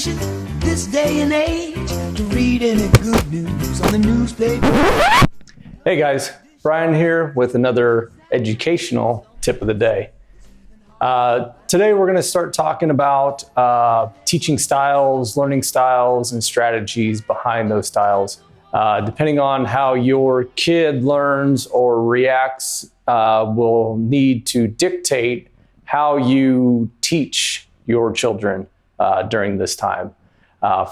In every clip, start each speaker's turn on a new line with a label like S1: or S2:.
S1: sufficient this day and age to read any good news on the newspaper.
S2: Hey guys, Brian here with another educational tip of the day. Today we're going to start talking about teaching styles, learning styles, and strategies behind those styles. Depending on how your kid learns or reacts, will need to dictate how you teach your children during this time.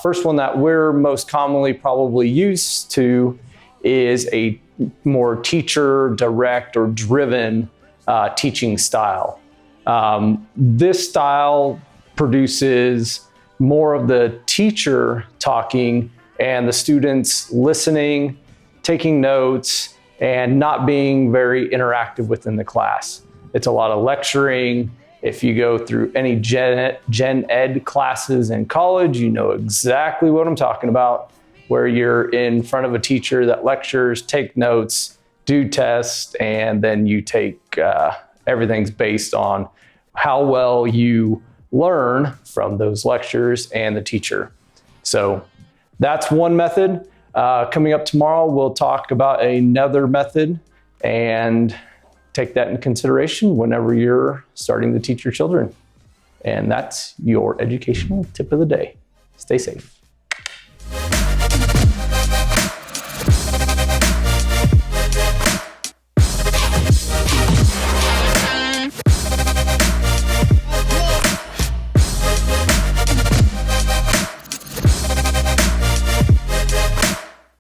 S2: First one that we're most commonly probably used to is a more teacher, direct, or driven teaching style. This style produces more of the teacher talking and the students listening, taking notes, and not being very interactive within the class. It's a lot of lecturing. If you go through any gen ed classes in college, you know exactly what I'm talking about, where you're in front of a teacher that lectures, take notes, do tests, and then you take, everything's based on how well you learn from those lectures and the teacher. So that's one method. Coming up tomorrow, we'll talk about another method and take that in consideration whenever you're starting to teach your children. And that's your educational tip of the day. Stay safe.